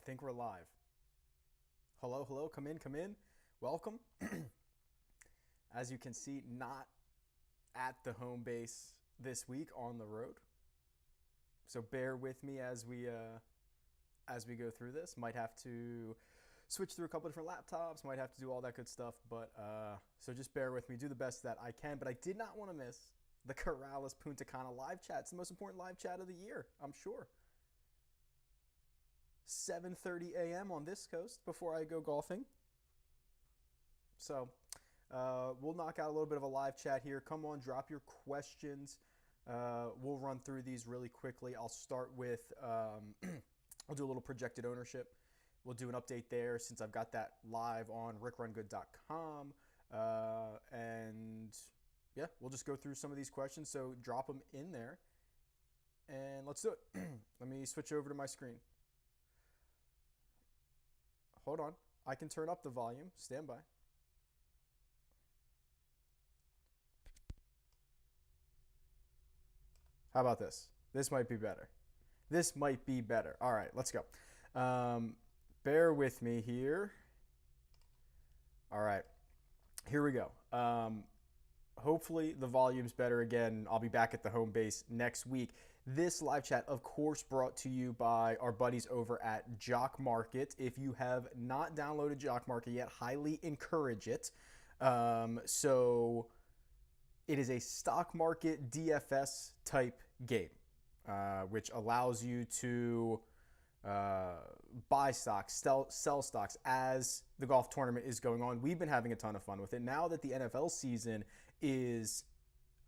think we're live. Hello, hello, come in, come in. Welcome. As you can see, not at the home base this week, on the road. So bear with me as we go through this. Might have to switch through a couple different laptops, might have to do all that good stuff, but so just bear with me, do the best that I can. But I did not want to miss the Corales Puntacana live chat. It's the most important live chat of the year, I'm sure. 7:30 a.m. on this coast before I go golfing. So we'll knock out a little bit of a live chat here. Come on, drop your questions. We'll run through these really quickly. I'll start with, I'll do a little projected ownership. We'll do an update there since I've got that live on RickRunGood.com. And yeah, we'll just go through some of these questions. So drop them in there and let's do it. Let me switch over to my screen. Hold on. I can turn up the volume. Stand by. How about this? This might be better. This might be better. All right, let's go. Bear with me here. All right, here we go. Hopefully the volume's better again. I'll be back at the home base next week. This live chat, of course, brought to you by our buddies over at Jock Market. If you have not downloaded Jock Market yet, highly encourage it. So it is a stock market DFS type game, which allows you to buy stocks, sell stocks as the golf tournament is going on. We've been having a ton of fun with it. Now that the NFL season is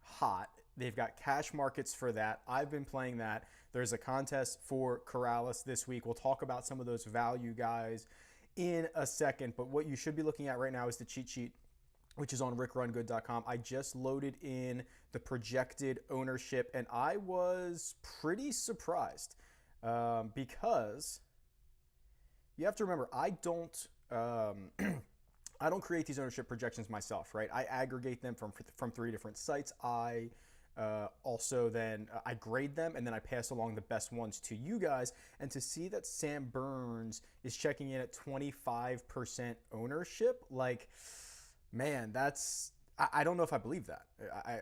hot, they've got cash markets for that. I've been playing that. There's a contest for Corales this week. We'll talk about some of those value guys in a second, but what you should be looking at right now is the cheat sheet, which is on RickRunGood.com. I just loaded in the projected ownership, and I was pretty surprised because you have to remember, I don't I don't create these ownership projections myself, right? I aggregate them from three different sites. I also then I grade them, and then I pass along the best ones to you guys. And to see that Sam Burns is checking in at 25% ownership, like, man, that's, I don't know if I believe that.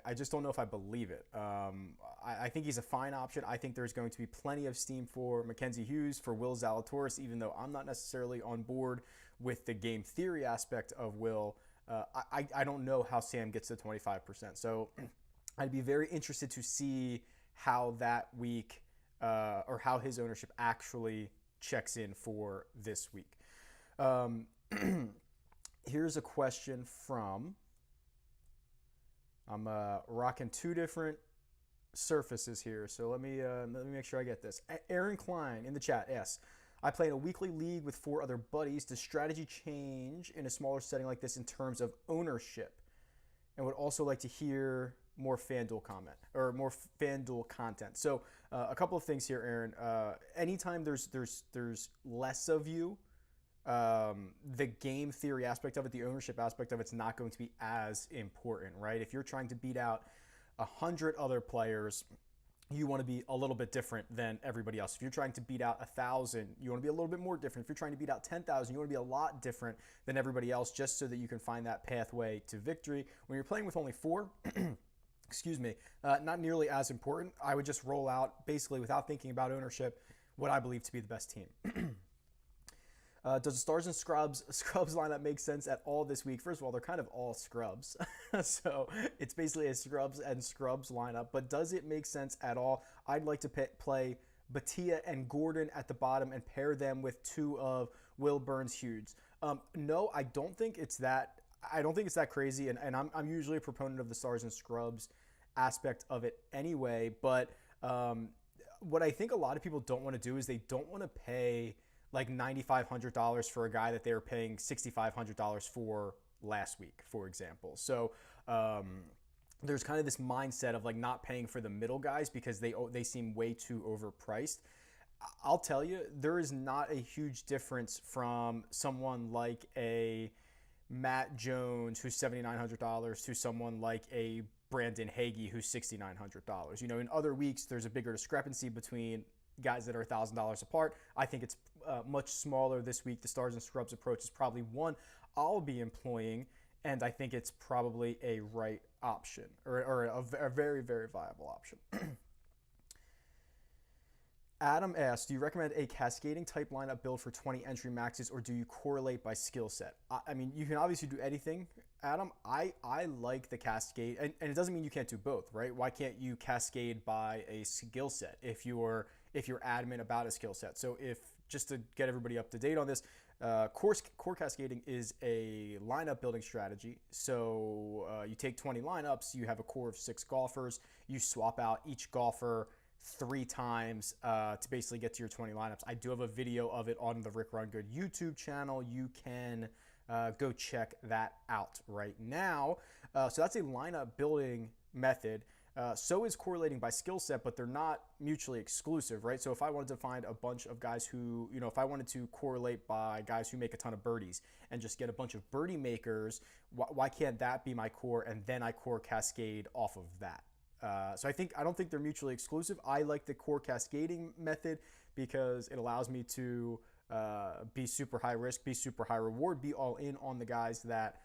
I just don't know if I believe it. I think he's a fine option. I think there's going to be plenty of steam for Mackenzie Hughes, for Will Zalatoris, even though I'm not necessarily on board with the game theory aspect of Will. I don't know how Sam gets to 25%. So I'd be very interested to see how that week or how his ownership actually checks in for this week. Here's a question from, I'm rocking two different surfaces here, so let me make sure I get this. Aaron Klein in the chat asks, I play in a weekly league with 4 other buddies. Does strategy change in a smaller setting like this in terms of ownership? And would also like to hear more FanDuel comment or more FanDuel content. So a couple of things here, Aaron. Anytime there's less of you, the game theory aspect of it, the ownership aspect of it's not going to be as important, right? If you're trying to beat out 100 other players, you want to be a little bit different than everybody else. If you're trying to beat out 1,000, you want to be a little bit more different. If you're trying to beat out 10,000, you want to be a lot different than everybody else, just so that you can find that pathway to victory. When you're playing with only 4, excuse me, not nearly as important. I would just roll out, basically without thinking about ownership, what I believe to be the best team. Does the Stars and Scrubs lineup make sense at all this week? First of all, they're kind of all scrubs. So it's basically a scrubs and scrubs lineup. But does it make sense at all? I'd like to play Batia and Gordon at the bottom and pair them with 2 of Will Burns Hughes. No, I don't think it's that. I don't think it's that crazy. And I'm usually a proponent of the Stars and Scrubs aspect of it anyway. But what I think a lot of people don't want to do is they don't want to pay like $9,500 for a guy that they were paying $6,500 for last week, for example. So there's kind of this mindset of like not paying for the middle guys because they seem way too overpriced. I'll tell you, there is not a huge difference from someone like a Matt Jones, who's $7,900, to someone like a Brandon Hagee, who's $6,900. You know, in other weeks, there's a bigger discrepancy between guys that are $1,000 apart. I think it's much smaller this week. The Stars and Scrubs approach is probably one I'll be employing, and I think it's probably a right option, or a very, very viable option. Adam asks, do you recommend a cascading type lineup build for 20 entry maxes, or do you correlate by skill set? I mean, you can obviously do anything, Adam. I like the cascade, and it doesn't mean you can't do both, right? Why can't you cascade by a skill set if you're adamant about a skill set? So just to get everybody up to date on this, core cascading is a lineup building strategy. So you take 20 lineups, you have a core of 6 golfers, you swap out each golfer 3 times to basically get to your 20 lineups. I do have a video of it on the Rick Run Good YouTube channel. You can go check that out right now. So that's a lineup building method. So is correlating by skill set, but they're not mutually exclusive, right? So if I wanted to find a bunch of guys who, if I wanted to correlate by guys who make a ton of birdies and just get a bunch of birdie makers, why can't that be my core, and then I core cascade off of that? So I don't think they're mutually exclusive. I like the core cascading method because it allows me to be super high risk, be super high reward, be all in on the guys that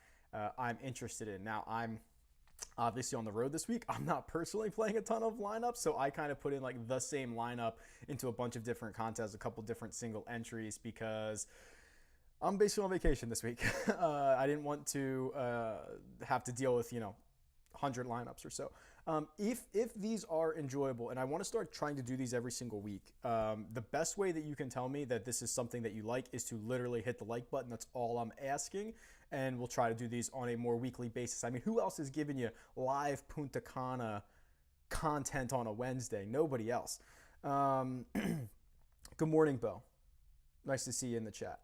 I'm interested in. Now, I'm obviously on the road this week. I'm not personally playing a ton of lineups, so I kind of put in like the same lineup into a bunch of different contests, a couple different single entries, because I'm basically on vacation this week. I didn't want to have to deal with 100 lineups or so. If these are enjoyable, and I want to start trying to do these every single week, the best way that you can tell me that this is something that you like is to literally hit the like button. That's all I'm asking, and we'll try to do these on a more weekly basis. I mean, who else is giving you live Punta Cana content on a Wednesday? Nobody else. Good morning, Bo. Nice to see you in the chat.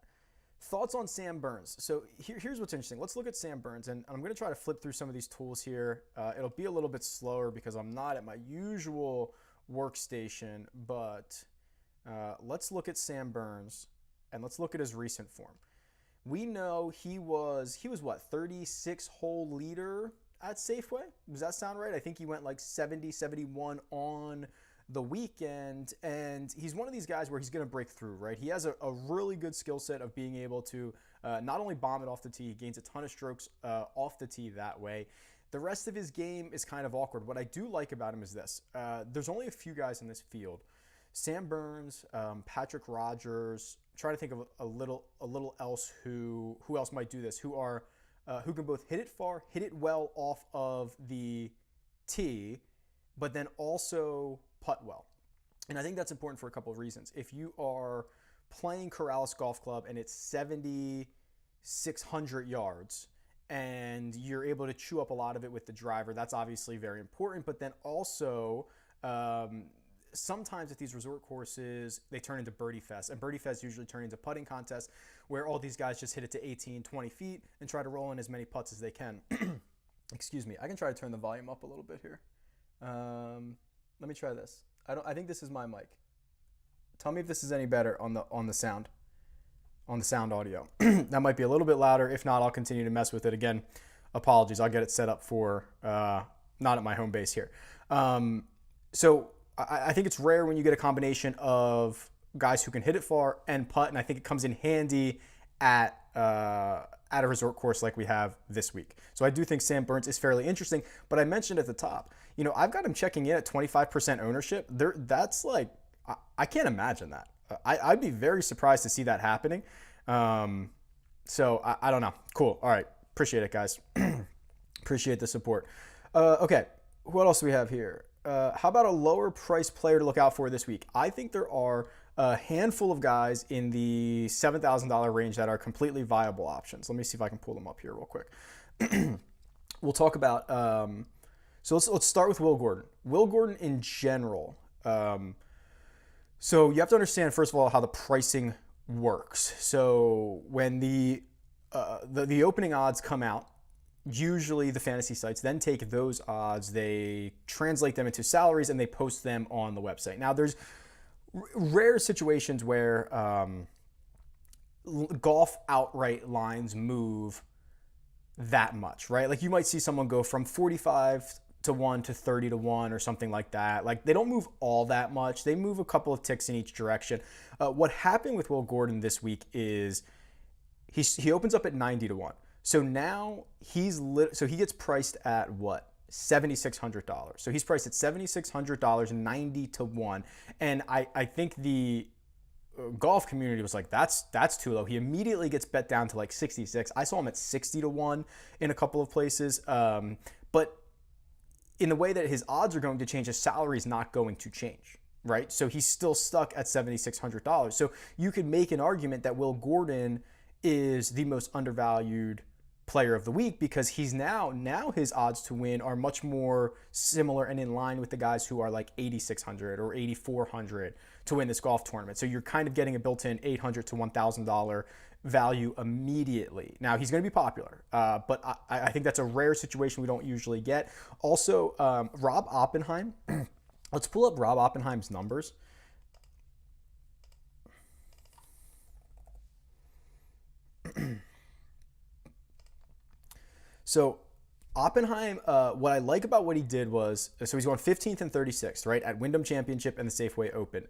Thoughts on Sam Burns. So here's what's interesting. Let's look at Sam Burns, and I'm going to try to flip through some of these tools here. It'll be a little bit slower because I'm not at my usual workstation, but let's look at Sam Burns, and let's look at his recent form. We know he was what, 36-hole leader at Safeway? Does that sound right? I think he went like 70, 71 on the weekend, and he's one of these guys where he's going to break through, right? He has a really good skill set of being able to not only bomb it off the tee, he gains a ton of strokes off the tee that way. The rest of his game is kind of awkward. What I do like about him is this. There's only a few guys in this field. Sam Burns, Patrick Rogers, try to think of a little else who else might do this, who can both hit it far, hit it well off of the tee, but then also putt well. And I think that's important for a couple of reasons. If you are playing Corales Golf Club and it's 7,600 yards and you're able to chew up a lot of it with the driver, that's obviously very important. But then also, sometimes at these resort courses, they turn into birdie fest, and birdie fest usually turn into putting contests where all these guys just hit it to 18, 20 feet and try to roll in as many putts as they can. Excuse me. I can try to turn the volume up a little bit here. Let me try this. I think this is my mic. Tell me if this is any better on the sound audio. That might be a little bit louder. If not, I'll continue to mess with it. Again, apologies. I'll get it set up for not at my home base here. So I think it's rare when you get a combination of guys who can hit it far and putt, and I think it comes in handy at a resort course like we have this week. So I do think Sam Burns is fairly interesting, but I mentioned at the top, I've got him checking in at 25% ownership. That's like, I can't imagine that. I'd be very surprised to see that happening. So I don't know. Cool. All right. Appreciate it, guys. Appreciate the support. Okay. What else do we have here? How about a lower price player to look out for this week? I think there are a handful of guys in the $7,000 range that are completely viable options. Let me see if I can pull them up here real quick. We'll talk about, so let's start with Will Gordon. Will Gordon in general. So you have to understand, first of all, how the pricing works. So when the opening odds come out, usually the fantasy sites then take those odds, they translate them into salaries, and they post them on the website. Now, there's rare situations where golf outright lines move that much, right? Like you might see someone go from 45 to 1 to 30 to 1 or something like that. Like, they don't move all that much. They move a couple of ticks in each direction. What happened with Will Gordon this week is he opens up at 90 to 1. So now he gets priced at what? $7,600. So he's priced at $7,600, 90 to 1. And I think the golf community was like, that's too low. He immediately gets bet down to like 66. I saw him at 60 to 1 in a couple of places. But in the way that his odds are going to change, his salary is not going to change, right? So he's still stuck at $7,600. So you could make an argument that Will Gordon is the most undervalued player of the week because he's now his odds to win are much more similar and in line with the guys who are like 8,600 or 8,400 to win this golf tournament. So you're kind of getting a built-in $800 to $1,000 value immediately. Now, he's going to be popular, but I think that's a rare situation we don't usually get. Also, Rob Oppenheim. Let's pull up Rob Oppenheim's numbers. So Oppenheim, what I like about what he did was, so he's going 15th and 36th, right, at Wyndham Championship and the Safeway Open.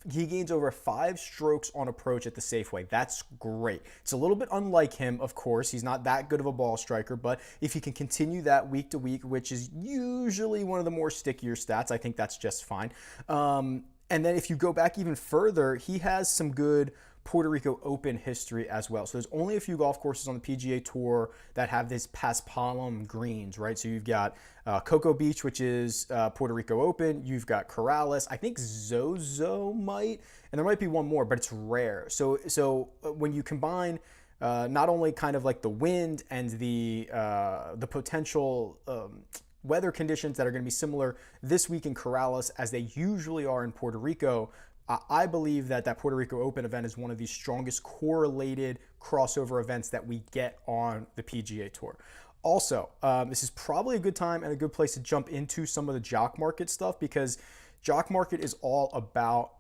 He gains over 5 strokes on approach at the Safeway. That's great. It's a little bit unlike him, of course. He's not that good of a ball striker, but if he can continue that week to week, which is usually one of the more stickier stats, I think that's just fine. And then if you go back even further, he has some good Puerto Rico Open history as well. So there's only a few golf courses on the PGA Tour that have this paspalum greens, right? So you've got Cocoa Beach, which is Puerto Rico Open. You've got Corales. I think Zozo might, and there might be one more, but it's rare. So when you combine not only kind of like the wind and the potential weather conditions that are going to be similar this week in Corales as they usually are in Puerto Rico, I believe that Puerto Rico Open event is one of the strongest correlated crossover events that we get on the PGA Tour. Also, this is probably a good time and a good place to jump into some of the jock market stuff because jock market is all about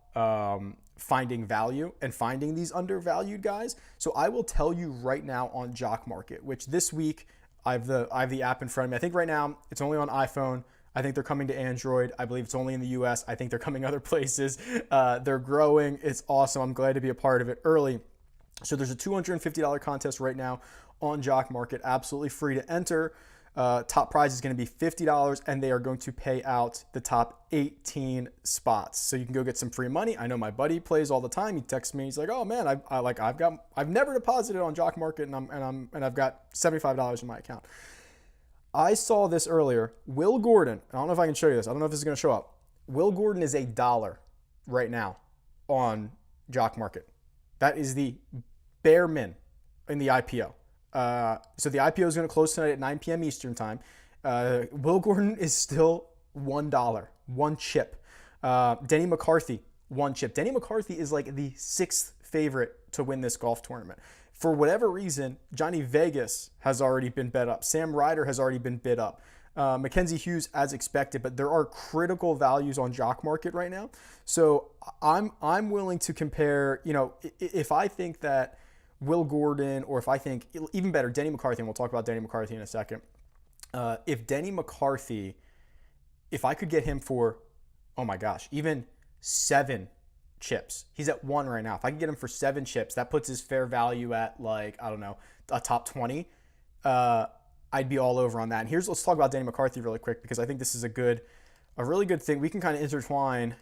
finding value and finding these undervalued guys. So I will tell you right now on jock market, which this week I have the app in front of me. I think right now it's only on iPhone. I think they're coming to Android. I believe it's only in the US. I think they're coming other places. They're growing. It's awesome. I'm glad to be a part of it early. So there's a $250 contest right now on Jock Market, absolutely free to enter. Top prize is going to be $50, and they are going to pay out the top 18 spots. So you can go get some free money. I know my buddy plays all the time. He texts me. He's like, "Oh man, I've never deposited on Jock Market, and I've got $75 in my account." I saw this earlier. Will Gordon, I don't know if I can show you this. I don't know if this is going to show up. Will Gordon is $1 right now on Jock Market. That is the bare min in the IPO. So the IPO is going to close tonight at 9 p.m. Eastern time. Will Gordon is still $1, one chip. Denny McCarthy, one chip. Denny McCarthy is like the 6th favorite to win this golf tournament. For whatever reason, Johnny Vegas has already been bet up. Sam Ryder has already been bid up. Mackenzie Hughes as expected, but there are critical values on Jock Market right now. So I'm willing to compare, if I think that Will Gordon, or if I think, even better, Denny McCarthy, and we'll talk about Denny McCarthy in a second. If Denny McCarthy, if I could get him for, oh my gosh, even 7 chips. He's at 1 right now. If I could get him for 7 chips, that puts his fair value at like, I don't know, a top 20. I'd be all over on that. And let's talk about Denny McCarthy really quick, because I think this is a really good thing. We can kind of intertwine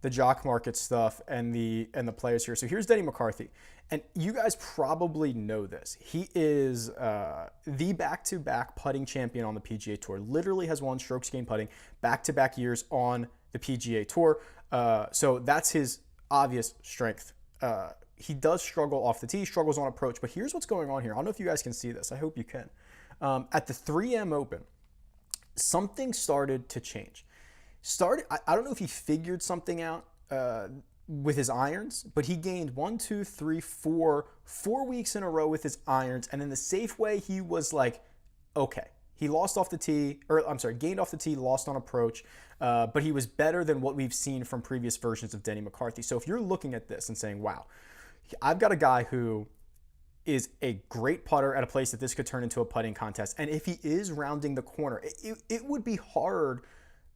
the Jock Market stuff and the players here. So here's Denny McCarthy. And you guys probably know this. He is the back-to-back putting champion on the PGA Tour. Literally has won strokes gained putting back-to-back years on the PGA Tour. So that's his obvious strength. He does struggle off the tee, struggles on approach. But here's what's going on here. I don't know if you guys can see this. I hope you can. At the 3M Open, something started to change. I don't know if he figured something out with his irons, but he gained 4 weeks in a row with his irons. And in the Safeway, he was like, okay. He lost off the tee, gained off the tee, lost on approach, but he was better than what we've seen from previous versions of Denny McCarthy. So if you're looking at this and saying, wow, I've got a guy who is a great putter at a place that this could turn into a putting contest. And if he is rounding the corner, it would be hard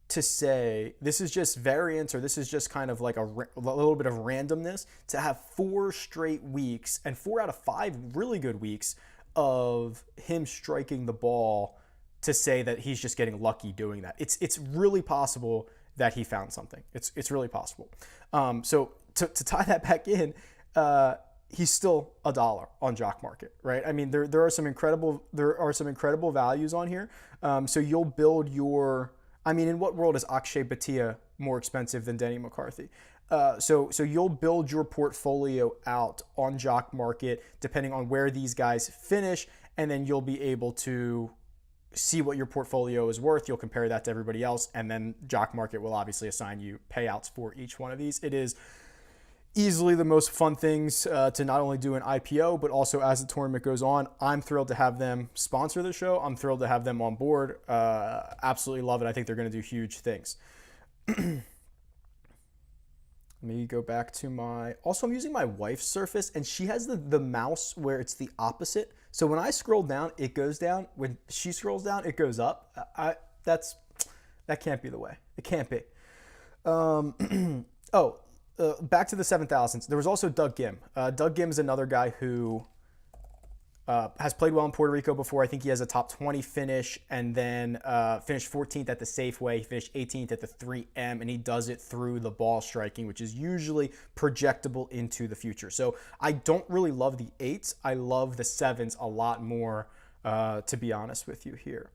to say this is just variance or this is just kind of like a little bit of randomness to have 4 straight weeks and 4 out of 5 really good weeks of him striking the ball to say that he's just getting lucky doing that. It's really possible that he found something. It's really possible. So to tie that back in, he's still $1 on Jock Market, right? I mean, there are some incredible values on here. So you'll build your. I mean, in what world is Akshay Bhatia more expensive than Denny McCarthy? So you'll build your portfolio out on Jock Market depending on where these guys finish, and then you'll be able to see what your portfolio is worth. You'll compare that to everybody else, and then Jock Market will obviously assign you payouts for each one of these. It is easily the most fun things to not only do an IPO, but also as the tournament goes on. I'm thrilled to have them sponsor the show. I'm thrilled to have them on board. Absolutely love it. I think they're going to do huge things. Let me go back to also I'm using my wife's Surface, and she has the mouse where it's the opposite. So when I scroll down, it goes down. When she scrolls down, it goes up. That can't be the way. It can't be. Back to the 7,000s. There was also Doug Gim. Doug Gim is another guy who has played well in Puerto Rico before. I think he has a top 20 finish, and then finished 14th at the Safeway. He finished 18th at the 3M, and he does it through the ball striking, which is usually projectable into the future. So I don't really love the 8s. I love the 7s a lot more, to be honest with you here.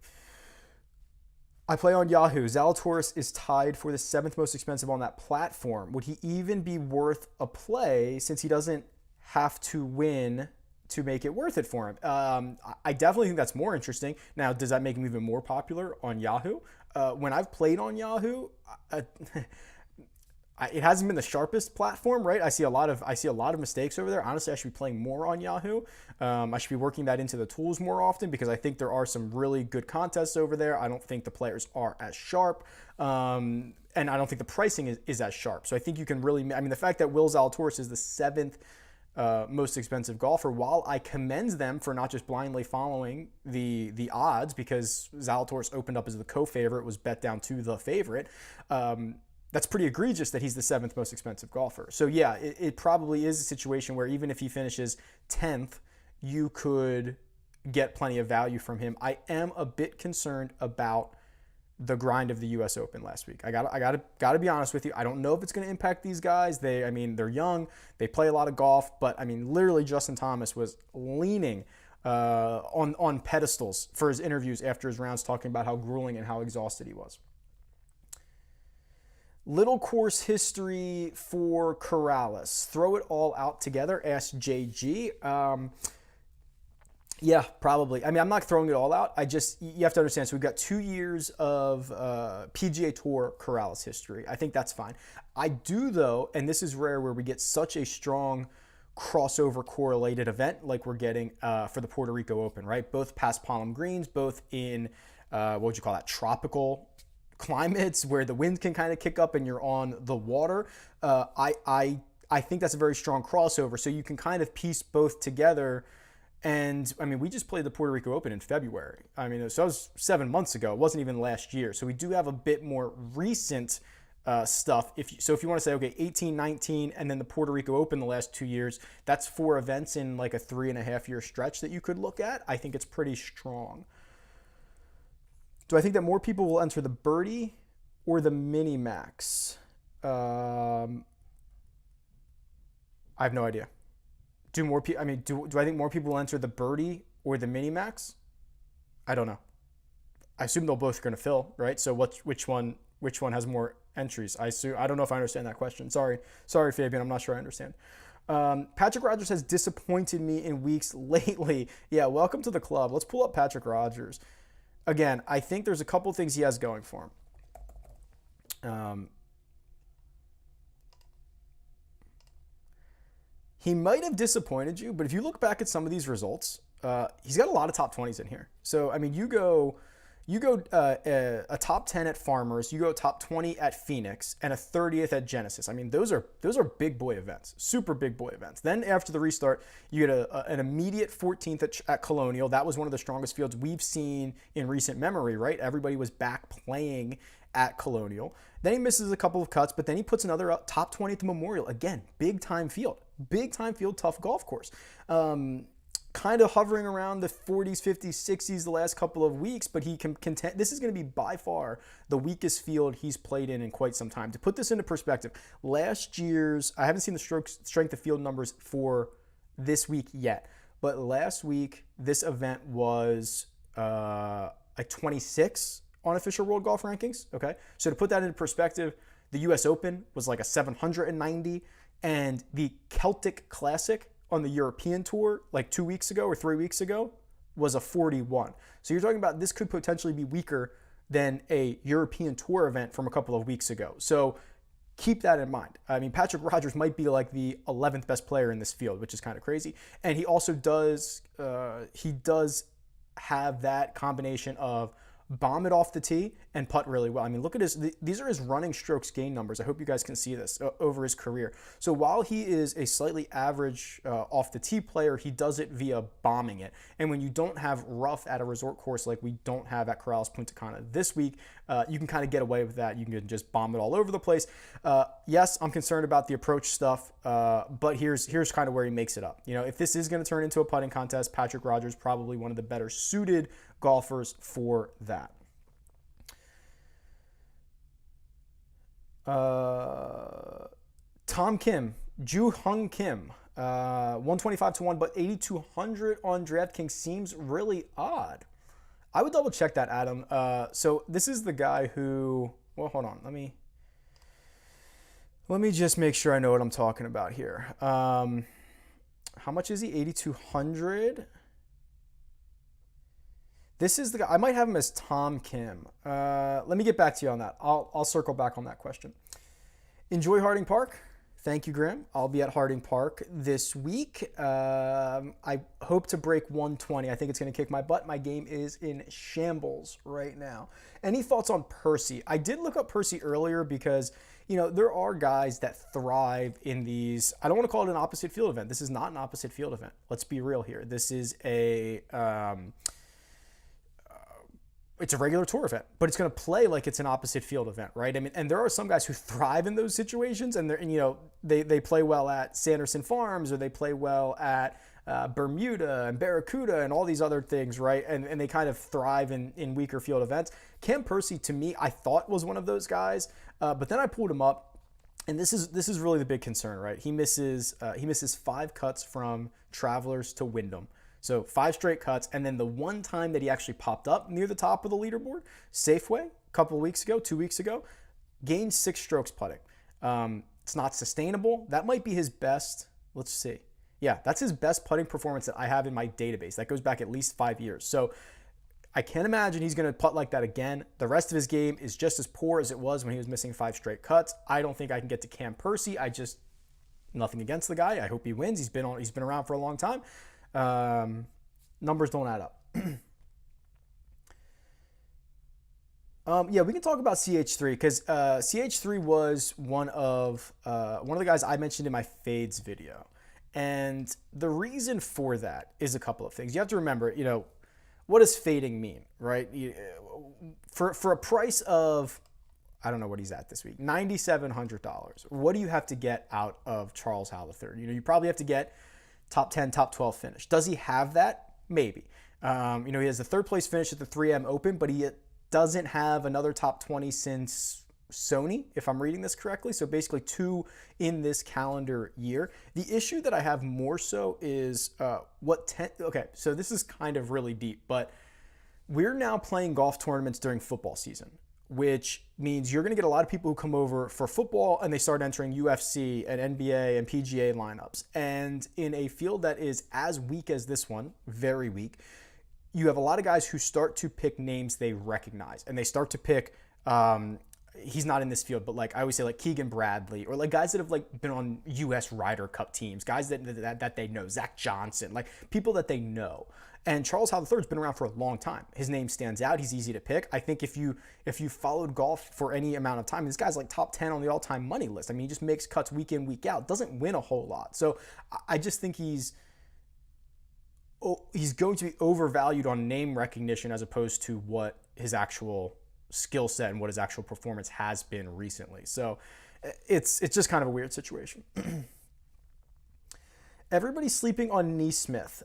I play on Yahoo. Zalatoris is tied for the 7th most expensive on that platform. Would he even be worth a play since he doesn't have to win to make it worth it for him? I definitely think that's more interesting. Now, does that make him even more popular on Yahoo? When I've played on Yahoo, it hasn't been the sharpest platform, right? I see a lot of mistakes over there. Honestly, I should be playing more on Yahoo. I should be working that into the tools more often because I think there are some really good contests over there. I don't think the players are as sharp, and I don't think the pricing is as sharp. So I think you can really, I mean, the fact that Will Zalatoris is the 7th most expensive golfer, while I commend them for not just blindly following the odds, because Zalatoris opened up as the co-favorite, was bet down to the favorite. That's pretty egregious that he's the 7th most expensive golfer. So yeah, it probably is a situation where even if he finishes 10th, you could get plenty of value from him. I am a bit concerned about the grind of the U.S. Open last week. I gotta be honest with you. I don't know if it's going to impact these guys. They're young. They play a lot of golf, but I mean, literally Justin Thomas was leaning on pedestals for his interviews after his rounds, talking about how grueling and how exhausted he was. Little course history for Corales. Throw it all out together, asked JG. Yeah, probably. I mean, I'm not throwing it all out. You have to understand. So we've got 2 years of PGA Tour Corales history. I think that's fine. I do, though, and this is rare where we get such a strong crossover correlated event like we're getting for the Puerto Rico Open, right? Both paspalum greens, both in, what would you call that, tropical climates where the wind can kind of kick up and you're on the water. I think that's a very strong crossover. So you can kind of piece both together. And I mean, we just played the Puerto Rico Open in February. I mean, so that was 7 months ago. It wasn't even last year. So we do have a bit more recent stuff. If you want to say, okay, 18, 19, and then the Puerto Rico Open the last 2 years, that's 4 events in like a 3.5 year stretch that you could look at. I think it's pretty strong. Do I think that more people will enter the birdie or the mini max? I have no idea. Do I think more people will enter the birdie or the mini max? I don't know. I assume they're both going to fill, right? So which one has more entries? I don't know if I understand that question. Sorry, Fabian. I'm not sure I understand. Patrick Rogers has disappointed me in weeks lately. Yeah, welcome to the club. Let's pull up Patrick Rogers. Again, I think there's a couple things he has going for him. He might have disappointed you, but if you look back at some of these results, he's got a lot of top 20s in here. So, I mean, you go You go a top 10 at Farmers, you go top 20 at Phoenix, and a 30th at Genesis. I mean, those are big boy events, super big boy events. Then after the restart, you get an immediate 14th at Colonial. That was one of the strongest fields we've seen in recent memory, right? Everybody was back playing at Colonial. Then he misses a couple of cuts, but then he puts another top 20 at the Memorial. Again, big time field, tough golf course. Kind of hovering around the 40s, 50s, 60s the last couple of weeks, but he can contend. This is going to be by far the weakest field he's played in quite some time. To put this into perspective, last year's, I haven't seen the strength of field numbers for this week yet, but last week, this event was a 26 on official World Golf Rankings. Okay, so to put that into perspective, the U.S. Open was like a 790, and the Celtic Classic on the European Tour like 2 weeks ago or 3 weeks ago was a 41. So you're talking about this could potentially be weaker than a European Tour event from a couple of weeks ago. So keep that in mind. I mean, Patrick Rodgers might be like the 11th best player in this field, which is kind of crazy. And he also does have that combination of bomb it off the tee and putt really well. I mean, look at these are his running strokes gain numbers. I hope you guys can see this over his career. So while he is a slightly average off the tee player, he does it via bombing it. And when you don't have rough at a resort course like we don't have at Corales Puntacana this week, you can kind of get away with that. You can just bomb it all over the place. Yes, I'm concerned about the approach stuff, but here's kind of where he makes it up. You know, if this is going to turn into a putting contest, Patrick Rodgers probably one of the better suited golfers for that. Tom Kim, Ju Hung Kim, 125 to 1, but 8,200 on DraftKings seems really odd. I would double check that, Adam. So this is the guy who, well, hold on. Let me just make sure I know what I'm talking about here. How much is he? 8,200. This is the guy. I might have him as Tom Kim. Let me get back to you on that. I'll circle back on that question. Enjoy Harding Park. Thank you, Graham. I'll be at Harding Park this week. I hope to break 120. I think it's going to kick my butt. My game is in shambles right now. Any thoughts on Percy? I did look up Percy earlier because, you know, there are guys that thrive in these. I don't want to call it an opposite field event. This is not an opposite field event. Let's be real here. This is it's a regular tour event, but it's going to play like it's an opposite field event, right? I mean, and there are some guys who thrive in those situations, and they play well at Sanderson Farms, or they play well at Bermuda and Barracuda and all these other things, right? And they kind of thrive in weaker field events. Cam Percy, to me, I thought was one of those guys, but then I pulled him up, and this is really the big concern, right? He misses 5 cuts from Travelers to Wyndham. So 5 straight cuts, and then the one time that he actually popped up near the top of the leaderboard, Safeway, a couple of weeks ago, 2 weeks ago, gained 6 strokes putting. It's not sustainable. That might be his best. Let's see. Yeah, that's his best putting performance that I have in my database. That goes back at least 5 years. So I can't imagine he's going to putt like that again. The rest of his game is just as poor as it was when he was missing 5 straight cuts. I don't think I can get to Cam Percy. Nothing against the guy. I hope he wins. He's been around for a long time. Numbers don't add up. Yeah, we can talk about CH3 because CH3 was one of the guys I mentioned in my fades video, and the reason for that is a couple of things. You have to remember, you know, what does fading mean, right? For a price of, I don't know what he's at this week, $9,700. What do you have to get out of Charles Howell III? You know, you probably have to get top 10, top 12 finish. Does he have that? Maybe. He has the 3rd place finish at the 3M Open, but he doesn't have another top 20 since Sony, if I'm reading this correctly. So basically 2 in this calendar year. The issue that I have more so is okay, so this is kind of really deep, but we're now playing golf tournaments during football season, which means you're going to get a lot of people who come over for football and they start entering UFC and NBA and PGA lineups. And in a field that is as weak as this one, very weak, you have a lot of guys who start to pick names they recognize, and they start to pick, he's not in this field, but like I always say, like Keegan Bradley, or like guys that have like been on US Ryder Cup teams, guys that they know, Zach Johnson, like people that they know. And Charles Howell III has been around for a long time. His name stands out. He's easy to pick. I think if you followed golf for any amount of time, this guy's like top 10 on the all-time money list. I mean, he just makes cuts week in, week out. Doesn't win a whole lot. So I just think he's going to be overvalued on name recognition as opposed to what his actual skill set and what his actual performance has been recently. So it's just kind of a weird situation. Everybody's sleeping on Neesmith.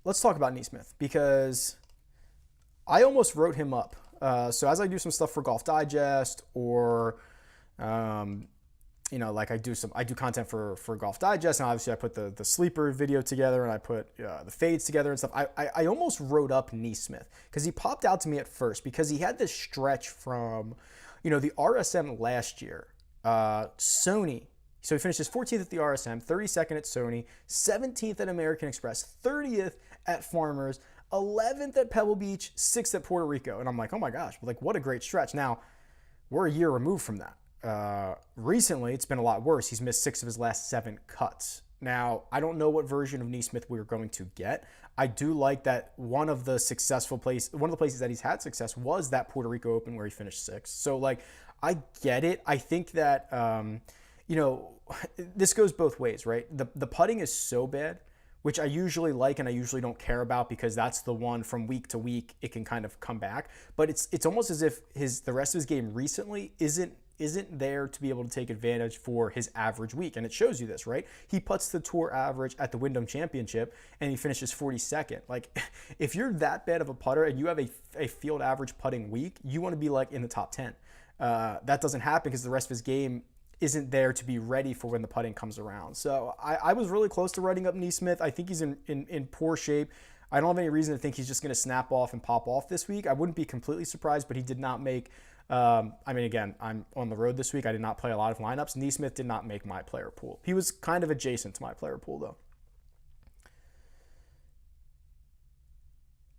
Let's talk about Neesmith because I almost wrote him up. So as I do some stuff for Golf Digest or, like I do content for Golf Digest, and obviously I put the sleeper video together and I put the fades together and stuff. I almost wrote up Neesmith because he popped out to me at first because he had this stretch from, the RSM last year, Sony. So he finishes 14th at the RSM, 32nd at Sony, 17th at American Express, 30th at Farmers, 11th at Pebble Beach, 6th at Puerto Rico. And I'm like, oh my gosh, like what a great stretch. Now, we're a year removed from that. Recently, it's been a lot worse. He's missed 6 of his last 7 cuts. Now, I don't know what version of Neesmith we're going to get. I do like that one of the places that he's had success was that Puerto Rico Open where he finished 6th. So, like, I get it. I think that, this goes both ways, right? The putting is so bad, which I usually like and I usually don't care about because that's the one from week to week it can kind of come back. But it's almost as if the rest of his game recently isn't there to be able to take advantage for his average week. And it shows you this, right? He puts the tour average at the Wyndham Championship and he finishes 42nd. Like, if you're that bad of a putter and you have a field average putting week, you want to be like in the top 10. That doesn't happen because the rest of his game isn't there to be ready for when the putting comes around. So I was really close to writing up Neesmith. I think he's in poor shape. I don't have any reason to think he's just going to snap off and pop off this week. I wouldn't be completely surprised, but he did not make, again, I'm on the road this week. I did not play a lot of lineups. Neesmith did not make my player pool. He was kind of adjacent to my player pool, though.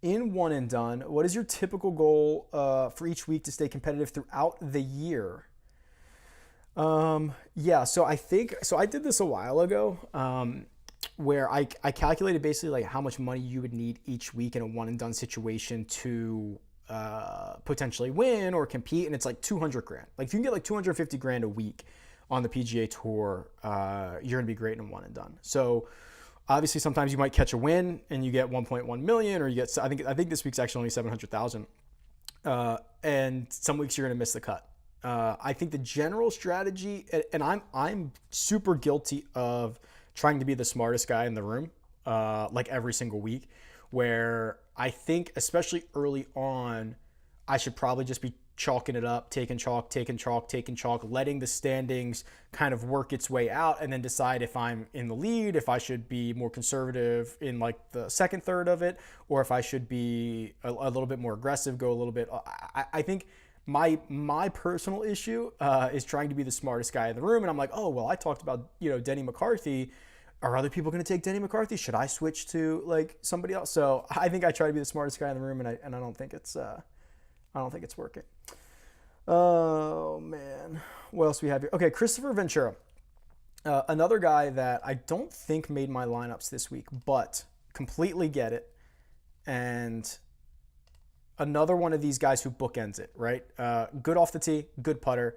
In one and done, what is your typical goal for each week to stay competitive throughout the year? So I did this a while ago, where I calculated basically like how much money you would need each week in a one and done situation to, potentially win or compete. And it's like 200 grand. Like if you can get like 250 grand a week on the PGA Tour, you're going to be great in a one and done. So obviously sometimes you might catch a win and you get 1.1 million, or you get, I think this week's actually only 700,000. And some weeks you're going to miss the cut. I think the general strategy, and I'm super guilty of trying to be the smartest guy in the room, like every single week, where I think, especially early on, I should probably just be chalking it up, taking chalk, letting the standings kind of work its way out, and then decide if I'm in the lead, if I should be more conservative in like the second third of it, or if I should be a little bit more aggressive, go a little bit. I think my personal issue is trying to be the smartest guy in the room, and I'm like, oh well, I talked about Denny McCarthy. Are other people going to take Denny McCarthy? Should I switch to like somebody else? So I think I try to be the smartest guy in the room, and I don't think it's working. Oh man, what else do we have here? Okay, Christopher Ventura, another guy that I don't think made my lineups this week, but completely get it, and another one of these guys who bookends it, right? Good off the tee, good putter.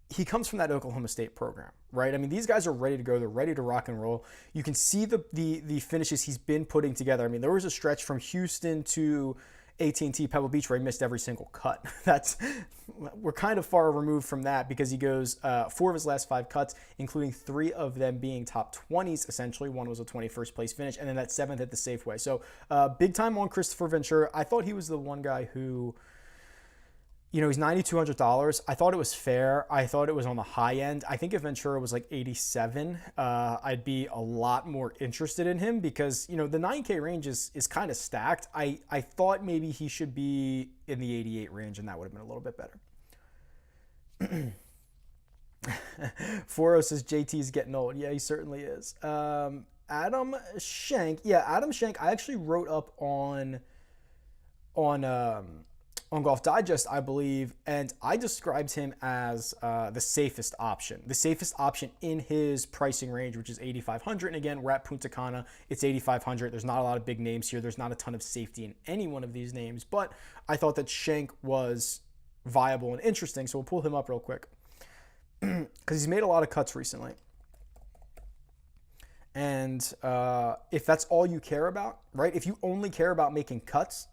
He comes from that Oklahoma State program, right? I mean, these guys are ready to go. They're ready to rock and roll. You can see the finishes he's been putting together. I mean, there was a stretch from Houston to AT&T Pebble Beach where he missed every single cut. We're kind of far removed from that because he goes 4 of his last 5 cuts, including 3 of them being top 20s, essentially. One was a 21st place finish, and then that 7th at the Safeway. So big time on Christopher Ventura. I thought he was the one guy who, he's $9,200. I thought it was fair. I thought it was on the high end. I think if Ventura was like 87, I'd be a lot more interested in him because, the 9K range is kind of stacked. I thought maybe he should be in the 88 range, and that would have been a little bit better. Foro says JT's getting old. Yeah, he certainly is. Adam Shank. Yeah, Adam Shank, I actually wrote up on on Golf Digest, I believe, and I described him as the safest option. The safest option in his pricing range, which is 8,500. And again, we're at Punta Cana. It's 8,500. There's not a lot of big names here. There's not a ton of safety in any one of these names. But I thought that Schenk was viable and interesting. So we'll pull him up real quick because he's made a lot of cuts recently. And if that's all you care about, right? If you only care about making cuts,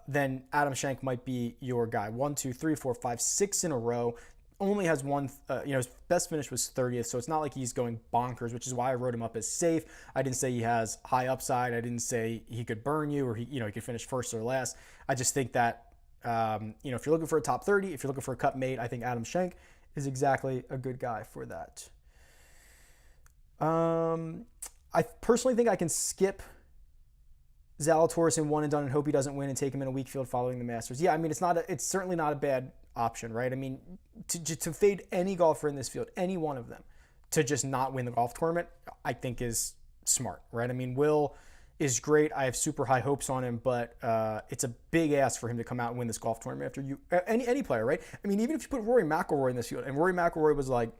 then Adam Schenk might be your guy. 1, 2, 3, 4, 5, 6 in a row. Only has one, his best finish was 30th, so it's not like he's going bonkers, which is why I wrote him up as safe. I didn't say he has high upside. I didn't say he could burn you or he could finish first or last. I just think that, if you're looking for a top 30, if you're looking for a cut mate, I think Adam Schenk is exactly a good guy for that. I personally think I can skip Zalatoris in one and done and hope he doesn't win and take him in a weak field following the Masters. Yeah, I mean, it's certainly not a bad option, right? I mean, to fade any golfer in this field, any one of them, to just not win the golf tournament, I think is smart, right? I mean, Will is great. I have super high hopes on him, but it's a big ask for him to come out and win this golf tournament after any player, right? I mean, even if you put Rory McIlroy in this field, and Rory McIlroy was like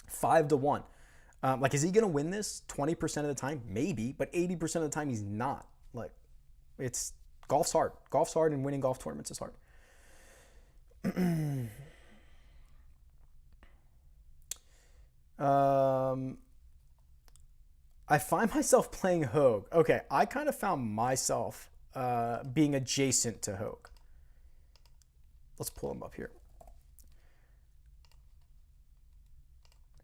5-1. Is he going to win this 20% of the time? Maybe, but 80% of the time he's not. Golf's hard. Golf's hard, and winning golf tournaments is hard. I find myself playing Hogue. Okay, I kind of found myself being adjacent to Hogue. Let's pull him up here.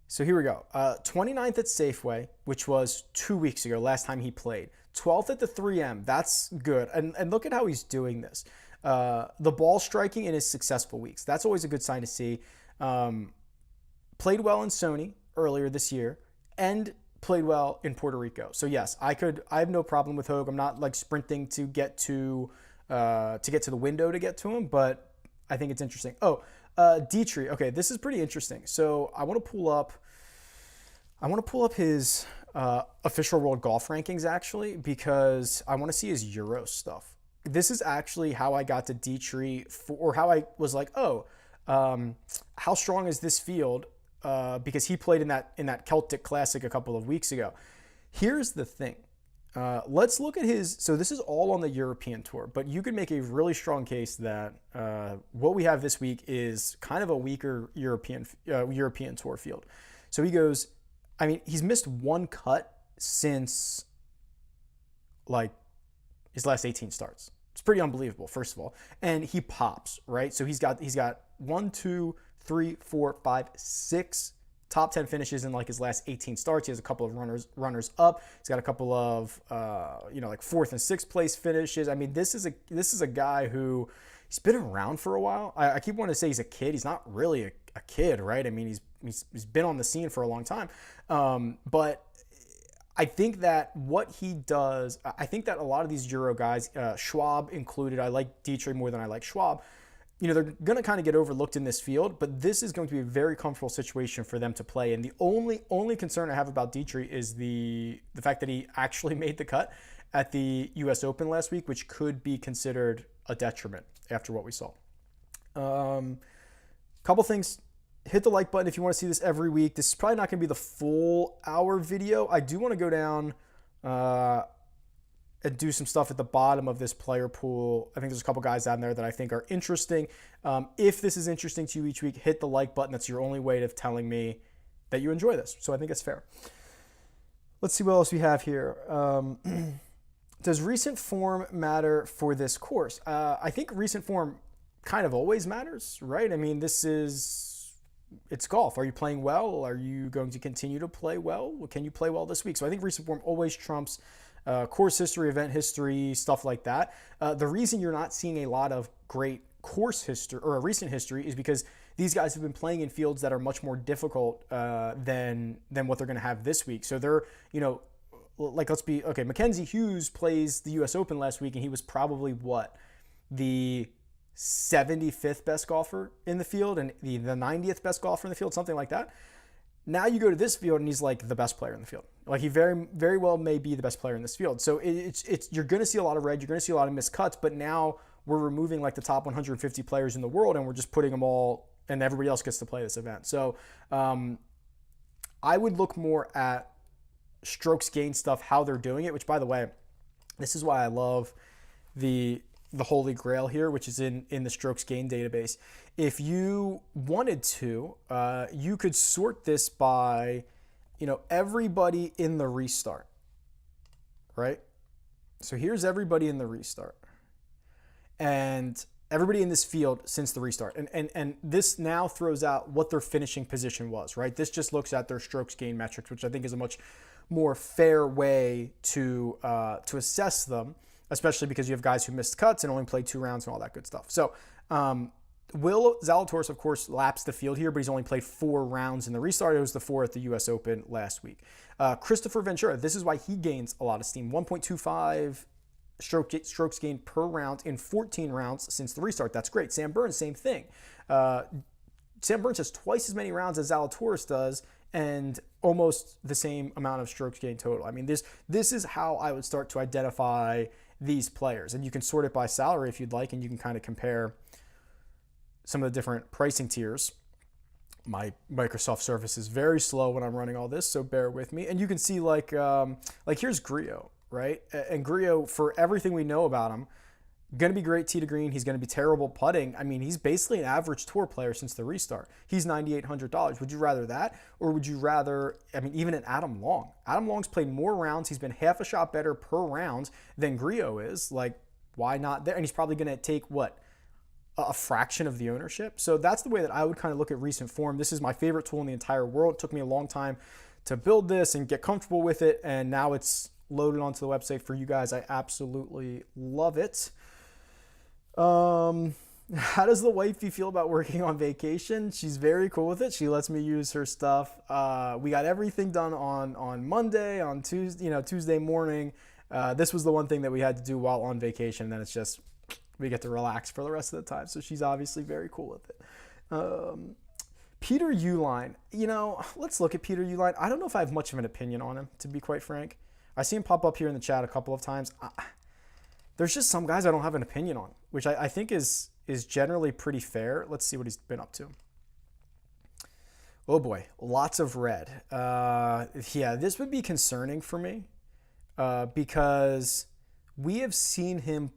So here we go. 29th at Safeway, which was 2 weeks ago, last time he played. 12th at the 3M. That's good. And look at how he's doing this. The ball striking in his successful weeks. That's always a good sign to see. Played well in Sony earlier this year and played well in Puerto Rico. So yes, I have no problem with Hogue. I'm not like sprinting to get to the window to get to him, but I think it's interesting. Dietrich. Okay, this is pretty interesting. So I want to pull up his official world golf rankings actually, because I want to see his Euro stuff. This is actually how I got to Dietrich, or how I was like, how strong is this field? Because he played in that Celtic Classic a couple of weeks ago. Here's the thing. Let's look at his. So this is all on the European Tour, but you could make a really strong case that what we have this week is kind of a weaker European Tour field. So he goes. I mean, he's missed one cut since like his last 18 starts. It's pretty unbelievable, first of all, and he pops right. So he's got 1, 2, 3, 4, 5, 6. Top 10 finishes in like his last 18 starts. He has a couple of runners up. He's got a couple of like 4th and 6th place finishes. I mean, this is a guy who he's been around for a while. I keep wanting to say he's a kid. He's not really a kid, right? I mean, he's been on the scene for a long time. But I think that what he does, I think that a lot of these Euro guys, Schwab included, I like Dietrich more than I like Schwab. They're going to kind of get overlooked in this field, but this is going to be a very comfortable situation for them to play. And the only concern I have about Dietrich is the fact that he actually made the cut at the U.S. Open last week, which could be considered a detriment after what we saw. Couple things. Hit the like button if you want to see this every week. This is probably not going to be the full hour video. I do want to go down and do some stuff at the bottom of this player pool. I think there's a couple guys down there that I think are interesting. If this is interesting to you each week, hit the like button. That's your only way of telling me that you enjoy this. So I think it's fair. Let's see what else we have here. Does recent form matter for this course? I think recent form kind of always matters, right? I mean, it's golf. Are you playing well? Are you going to continue to play well? Can you play well this week? So I think recent form always trumps course history, event history, stuff like that. The reason you're not seeing a lot of great course history or recent history is because these guys have been playing in fields that are much more difficult than what they're going to have this week. So they're, Mackenzie Hughes plays the U.S. Open last week, and he was probably the 75th best golfer in the field and the 90th best golfer in the field, something like that. Now you go to this field and he's like the best player in the field. Like he very, very well may be the best player in this field. So it's you're going to see a lot of red. You're going to see a lot of missed cuts. But now we're removing like the top 150 players in the world and we're just putting them all, and everybody else gets to play this event. So I would look more at strokes gained stuff, how they're doing it, which, by the way, this is why I love the Holy Grail here, which is in the strokes gained database. If you wanted to, you could sort this by, everybody in the restart, right? So here's everybody in the restart and everybody in this field since the restart. And this now throws out what their finishing position was, right? This just looks at their strokes gained metrics, which I think is a much more fair way to assess them, especially because you have guys who missed cuts and only played 2 rounds and all that good stuff. So Will Zalatoris, of course, laps the field here, but he's only played 4 rounds in the restart. It was the 4 at the U.S. Open last week. Christopher Ventura, this is why he gains a lot of steam. 1.25 strokes gained per round in 14 rounds since the restart. That's great. Sam Burns, same thing. Sam Burns has twice as many rounds as Zalatoris does and almost the same amount of strokes gained total. I mean, this is how I would start to identify these players. And you can sort it by salary if you'd like, and you can kind of compare some of the different pricing tiers. My Microsoft Surface is very slow when I'm running all this, so bear with me. And you can see like here's Griot, right? And Griot, for everything we know about him, going to be great tee to green. He's going to be terrible putting. I mean, he's basically an average tour player since the restart. He's $9,800. Would you rather that? Or would you rather, even an Adam Long? Adam Long's played more rounds. He's been half a shot better per round than Griot is. Like, why not there? And he's probably going to take, a fraction of the ownership. So that's the way that I would kind of look at recent form. This is my favorite tool in the entire world. It took me a long time to build this and get comfortable with it. And now it's loaded onto the website for you guys. I absolutely love it. How does the wifey feel about working on vacation? She's very cool with it. She lets me use her stuff. We got everything done on Monday, on Tuesday morning. This was the one thing that we had to do while on vacation. And then it's just, we get to relax for the rest of the time. So she's obviously very cool with it. Peter Uihlein, let's look at Peter Uihlein. I don't know if I have much of an opinion on him, to be quite frank. I see him pop up here in the chat a couple of times. There's just some guys I don't have an opinion on, which I think is generally pretty fair. Let's see what he's been up to. Oh boy, lots of red. Yeah, this would be concerning for me because we have seen him.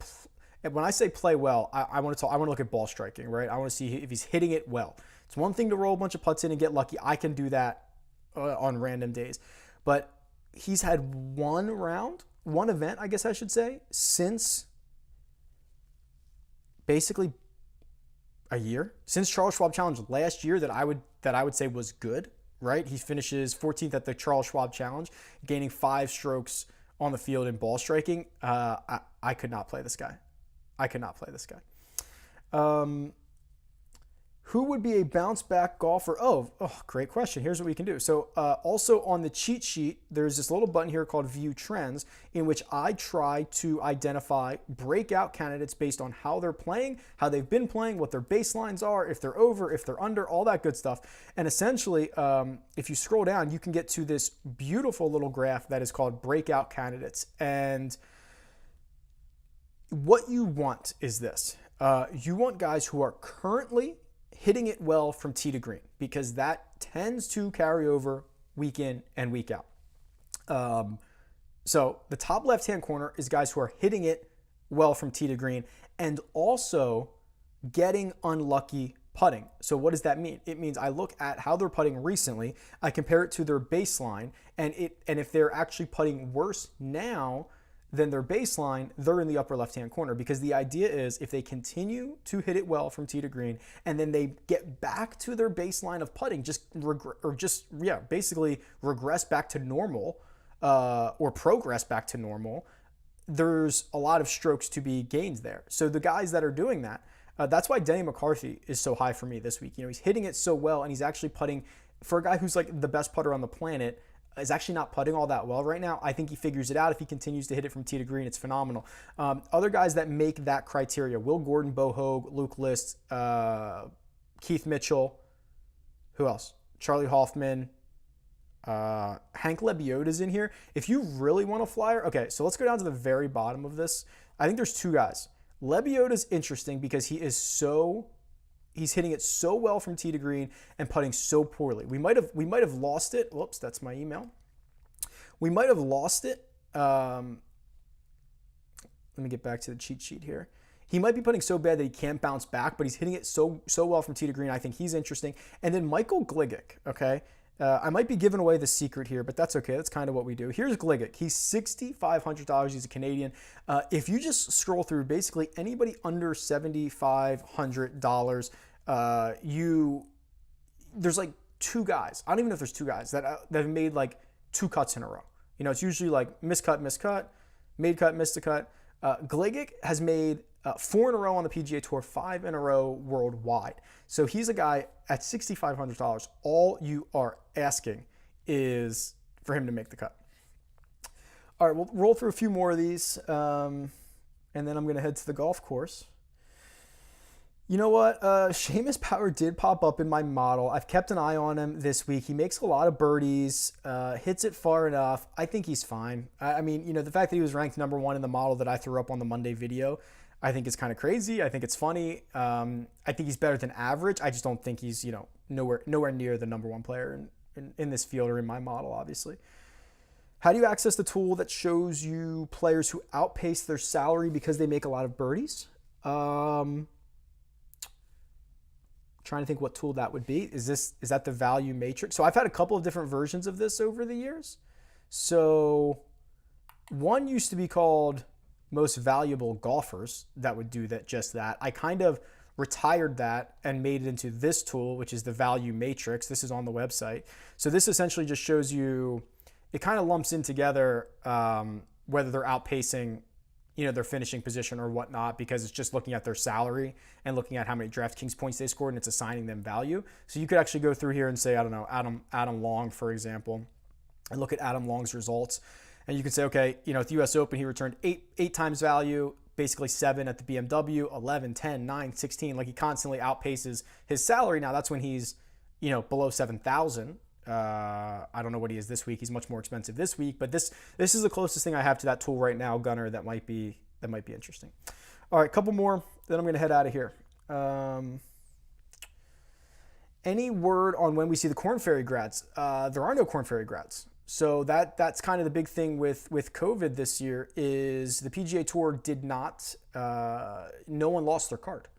When I say play well, I want to look at ball striking, right? I want to see if he's hitting it well. It's one thing to roll a bunch of putts in and get lucky. I can do that on random days, but he's had one event, I guess I should say, since basically a year, since Charles Schwab Challenge last year that I would say was good, right? He finishes 14th at the Charles Schwab Challenge, gaining 5 strokes on the field in ball striking. I could not play this guy. Who would be a bounce back golfer? Oh, great question. Here's what we can do. So also on the cheat sheet, there's this little button here called View Trends, in which I try to identify breakout candidates based on how they're playing, how they've been playing, what their baselines are, if they're over, if they're under, all that good stuff. And essentially, if you scroll down, you can get to this beautiful little graph that is called breakout candidates. And what you want is this. You want guys who are currently hitting it well from tee to green, because that tends to carry over week in and week out. So the top left-hand corner is guys who are hitting it well from tee to green and also getting unlucky putting. So what does that mean? It means I look at how they're putting recently, I compare it to their baseline, and if they're actually putting worse now than their baseline, they're in the upper left-hand corner, because the idea is if they continue to hit it well from tee to green and then they get back to their baseline of putting, basically regress back to normal or progress back to normal, there's a lot of strokes to be gained there. So the guys that are doing that, that's why Denny McCarthy is so high for me this week. He's hitting it so well, and he's actually putting, for a guy who's like the best putter on the planet, is actually not putting all that well right now. I think he figures it out. If he continues to hit it from tee to green, it's phenomenal. Other guys that make that criteria: Will Gordon, Bo Hoag, Luke List, Keith Mitchell. Who else? Charlie Hoffman. Hank Lebiota's in here. If you really want a flyer, okay, so let's go down to the very bottom of this. I think there's 2 guys. Lebioda's interesting because he's hitting it so well from tee to green and putting so poorly. We might have lost it. Whoops, that's my email. We might have lost it. Let me get back to the cheat sheet here. He might be putting so bad that he can't bounce back, but he's hitting it so well from tee to green. I think he's interesting. And then Michael Gligic, okay? I might be giving away the secret here, but that's okay. That's kind of what we do. Here's Gligic. He's $6,500. He's a Canadian. If you just scroll through basically anybody under $7,500, there's like two guys. I don't even know if there's two guys that have made like 2 cuts in a row. You know, it's usually like miscut, made cut, missed a cut. Gligic has made 4 in a row on the PGA Tour, 5 in a row worldwide. So he's a guy at $6,500. All you are asking is for him to make the cut. All right, we'll roll through a few more of these, and then I'm going to head to the golf course. You know what? Seamus Power did pop up in my model. I've kept an eye on him this week. He makes a lot of birdies, hits it far enough. I think he's fine. I mean, you know, the fact that he was ranked number 1 in the model that I threw up on the Monday video, I think it's kind of crazy. I think it's funny. I think he's better than average. I just don't think he's, you know, nowhere near the number 1 player in this field or in my model, obviously. How do you access the tool that shows you players who outpace their salary because they make a lot of birdies? Trying to think what tool that would be. Is that the value matrix? So I've had a couple of different versions of this over the years. So one used to be called Most Valuable Golfers that would do just that. I kind of retired that and made it into this tool, which is the value matrix. This is on the website. So this essentially just shows you, it kind of lumps in together whether they're outpacing, you know, their finishing position or whatnot, because it's just looking at their salary and looking at how many DraftKings points they scored, and it's assigning them value. So you could actually go through here and say, I don't know, Adam Long, for example, and look at Adam Long's results. And you can say, okay, you know, at the US Open, he returned eight times value, basically 7 at the BMW, 11, 10, 9, 16. Like, he constantly outpaces his salary. Now that's when he's, you know, below 7,000. I don't know what he is this week. He's much more expensive this week, but this is the closest thing I have to that tool right now, Gunner, that might be interesting. All right, a couple more, then I'm going to head out of here. Any word on when we see the Korn Ferry grads? There are no Korn Ferry grads. So that's kind of the big thing with COVID this year is the PGA Tour did not, no one lost their card.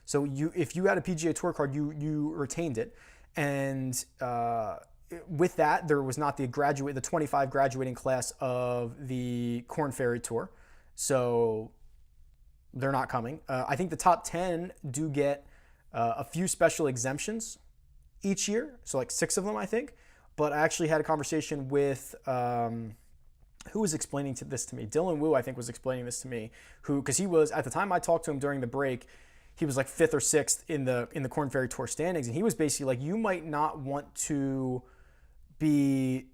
So if you had a PGA Tour card, you retained it. And with that, there was not the 25 graduating class of the Korn Ferry Tour. So they're not coming. I think the top 10 do get a few special exemptions each year. So like 6 of them, I think. But I actually had a conversation with, who was explaining this to me? Dylan Wu, I think, was explaining this to me. Because he was, at the time I talked to him during the break, he was like 5th or 6th in the Korn Ferry Tour standings. And he was basically like, you might not want to be,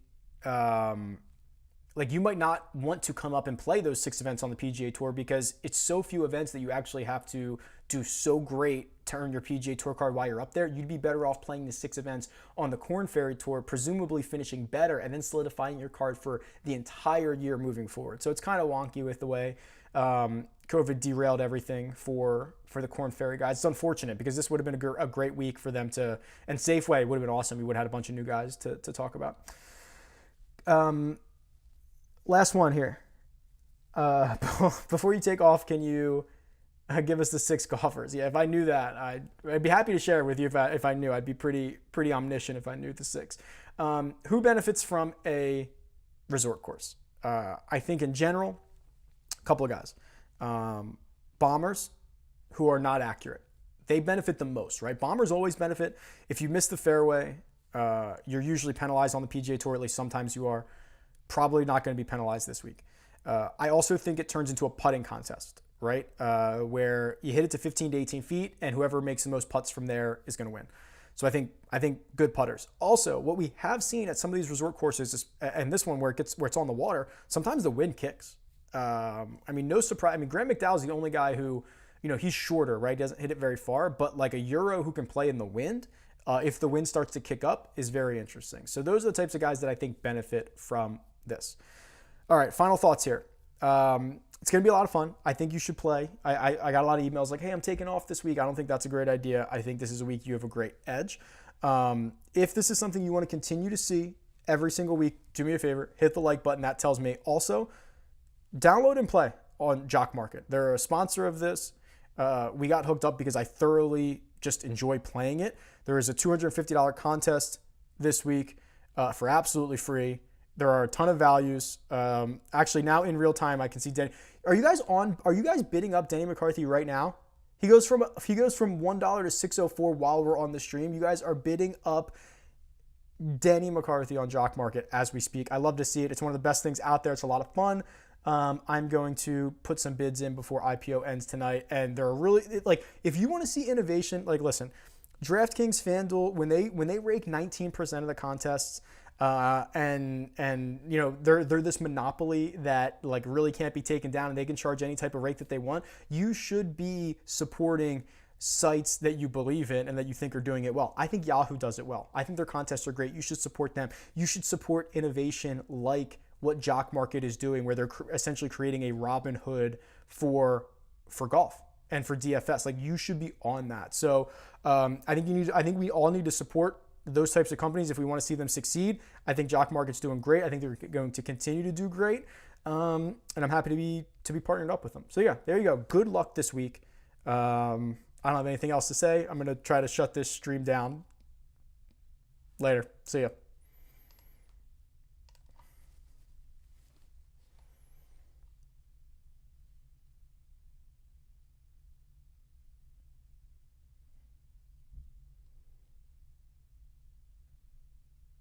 you might not want to come up and play those 6 events on the PGA Tour because it's so few events that you actually have to do so great to earn your PGA Tour card while you're up there. You'd be better off playing the 6 events on the Korn Ferry Tour, presumably finishing better and then solidifying your card for the entire year moving forward. So it's kind of wonky with the way COVID derailed everything for the Korn Ferry guys. It's unfortunate because this would have been a great week for them to, and Safeway would have been awesome. We would have had a bunch of new guys to talk about. Last one here. Before you take off, can you give us the 6 golfers? Yeah, if I knew that, I'd be happy to share it with you if I knew. I'd be pretty omniscient if I knew the 6. Who benefits from a resort course? I think in general, a couple of guys. Bombers who are not accurate. They benefit the most, right? Bombers always benefit. If you miss the fairway, you're usually penalized on the PGA Tour, at least sometimes you are. Probably not going to be penalized this week. I also think it turns into a putting contest, right? Where you hit it to 15 to 18 feet and whoever makes the most putts from there is going to win. So I think good putters. Also, what we have seen at some of these resort courses is, and this one where it's on the water, sometimes the wind kicks. I mean, no surprise. I mean, Graham McDowell's the only guy who, you know, he's shorter, right? Doesn't hit it very far, but like a Euro who can play in the wind, if the wind starts to kick up, is very interesting. So those are the types of guys that I think benefit from this. All right, final thoughts here. It's going to be a lot of fun. I think you should play. I got a lot of emails like, hey, I'm taking off this week. I don't think that's a great idea. I think this is a week you have a great edge. If this is something you want to continue to see every single week, do me a favor, hit the like button. That tells me. Also, download and play on Jock Market. They're a sponsor of this. We got hooked up because I thoroughly just enjoy playing it. There is a $250 contest this week for absolutely free. There are a ton of values. Actually, now in real time, I can see Denny. Are you guys bidding up Denny McCarthy right now? He goes from $1 to $6.04 while we're on the stream. You guys are bidding up Denny McCarthy on Jock Market as we speak. I love to see it. It's one of the best things out there. It's a lot of fun. I'm going to put some bids in before IPO ends tonight. And they're really like, if you want to see innovation, like listen, DraftKings, FanDuel, when they rake 19% of the contests, and you know they're this monopoly that like really can't be taken down, and they can charge any type of rate that they want. You should be supporting sites that you believe in and that you think are doing it well. I think Yahoo does it well. I think their contests are great. You should support them. You should support innovation like what Jock Market is doing, where they're essentially creating a Robin Hood for golf and for DFS. Like you should be on that. So I think we all need to support those types of companies if we want to see them succeed. I think Jock Market's doing great. I think they're going to continue to do great. And I'm happy to be partnered up with them. So yeah, there you go. Good luck this week. I don't have anything else to say. I'm going to try to shut this stream down later. See ya.